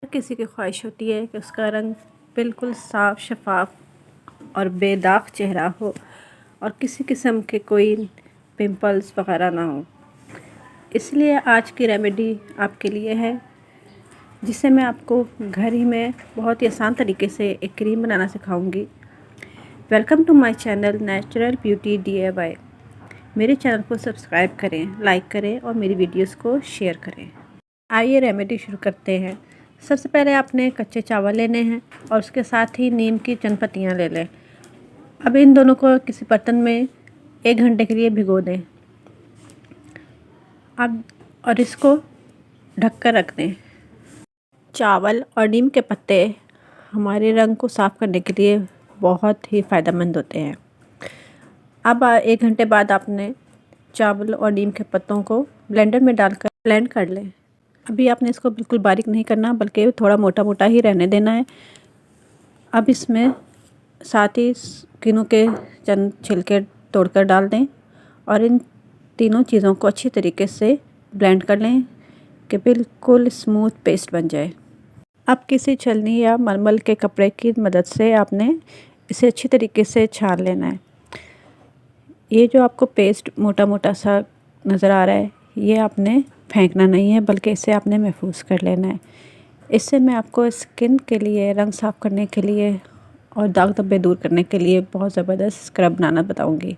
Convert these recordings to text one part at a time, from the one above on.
किसी की ख्वाहिश होती है कि उसका रंग बिल्कुल साफ़ शफाफ और बेदाग चेहरा हो और किसी किस्म के कोई पिंपल्स वगैरह ना हो। इसलिए आज की रेमेडी आपके लिए है, जिसे मैं आपको घर ही में बहुत ही आसान तरीके से एक क्रीम बनाना सिखाऊंगी। Welcome to my channel natural beauty DIY। मेरे चैनल को सब्सक्राइब करें, लाइक करें और मेरी वीडियोस को शेयर करें। आइए रेमेडी शुरू करते हैं। सबसे पहले आपने कच्चे चावल लेने हैं और उसके साथ ही नीम की चंद पत्तियाँ ले लें। अब इन दोनों को किसी बर्तन में 1 घंटे के लिए भिगो दें। अब और इसको ढक कर रख दें। चावल और नीम के पत्ते हमारे रंग को साफ़ करने के लिए बहुत ही फ़ायदेमंद होते हैं। अब 1 घंटे बाद आपने चावल और नीम के पत्तों को ब्लेंडर में डालकर ब्लेंड कर लें। अभी आपने इसको बिल्कुल बारीक नहीं करना, बल्कि थोड़ा मोटा मोटा ही रहने देना है। अब इसमें साथ ही किनू के चंद छिलके तोड़कर डाल दें और इन तीनों चीज़ों को अच्छी तरीके से ब्लेंड कर लें कि बिल्कुल स्मूथ पेस्ट बन जाए। अब किसी छलनी या मलमल के कपड़े की मदद से आपने इसे अच्छी तरीके से छान लेना है। ये जो आपको पेस्ट मोटा मोटा सा नज़र आ रहा है, ये आपने फेंकना नहीं है, बल्कि इसे आपने महफूज कर लेना है। इससे मैं आपको स्किन के लिए, रंग साफ़ करने के लिए और दाग धब्बे दूर करने के लिए बहुत ज़बरदस्त स्क्रब बनाना बताऊंगी।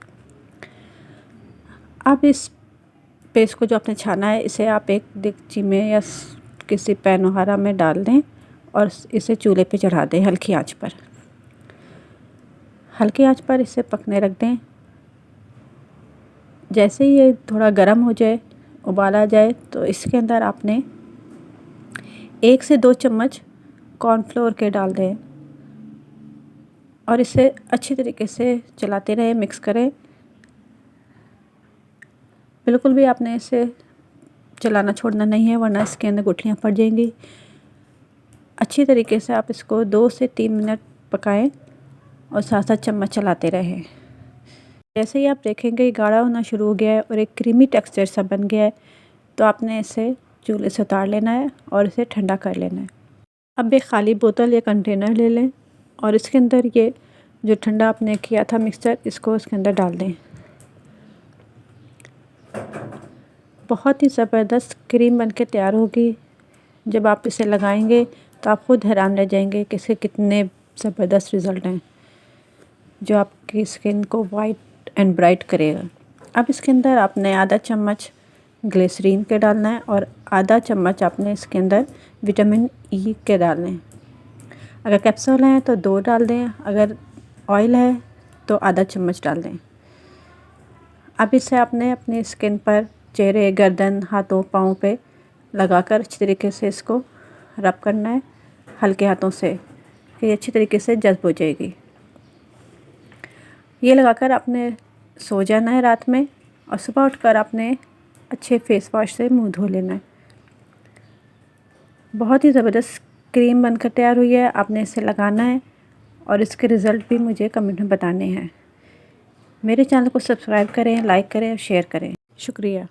अब इस पेस्ट को जो आपने छाना है, इसे आप एक देगची में या किसी पैन वगैरह में डाल दें और इसे चूल्हे पे चढ़ा दें हल्की आंच पर। हल्की आंच पर इसे पकने रख दें। जैसे ही ये थोड़ा गर्म हो जाए, उबाल आ जाए, तो इसके अंदर आपने 1 से 2 चम्मच कॉर्नफ्लोर के डाल दें और इसे अच्छी तरीके से चलाते रहें, मिक्स करें। बिल्कुल भी आपने इसे चलाना छोड़ना नहीं है, वरना इसके अंदर गुठलियाँ पड़ जाएंगी। अच्छी तरीके से आप इसको 2 से 3 मिनट पकाएं और साथ साथ चम्मच चलाते रहें। जैसे ही आप देखेंगे गाढ़ा होना शुरू हो गया है और एक क्रीमी टेक्सचर सा बन गया है, तो आपने इसे चूल्हे से उतार लेना है और इसे ठंडा कर लेना है। अब एक खाली बोतल या कंटेनर ले लें और इसके अंदर ये जो ठंडा आपने किया था मिक्सचर, इसको इसके अंदर डाल दें। बहुत ही ज़बरदस्त क्रीम बनके तैयार होगी। जब आप इसे लगाएंगे तो आप खुद हैरान रह जाएंगे कि इसके कितने ज़बरदस्त रिज़ल्ट हैं, जो आपकी स्किन को वाइट एंड ब्राइट करेगा। अब इसके अंदर आपने आधा चम्मच ग्लिसरीन के डालना है और आधा चम्मच आपने इसके अंदर विटामिन E के डालने हैं। अगर कैप्सूल हैं तो 2 डाल दें, अगर ऑयल है तो आधा चम्मच डाल दें। अब इसे आपने अपनी स्किन पर, चेहरे, गर्दन, हाथों, पाँव पे लगाकर अच्छी तरीके से इसको रब करना है हल्के हाथों से, कि अच्छी तरीके से जज़्ब हो जाएगी। ये लगाकर आपने सो जाना है रात में और सुबह उठकर आपने अच्छे फेस वॉश से मुंह धो लेना है। बहुत ही ज़बरदस्त क्रीम बनकर तैयार हुई है। आपने इसे लगाना है और इसके रिज़ल्ट भी मुझे कमेंट में बताने हैं। मेरे चैनल को सब्सक्राइब करें, लाइक करें और शेयर करें। शुक्रिया।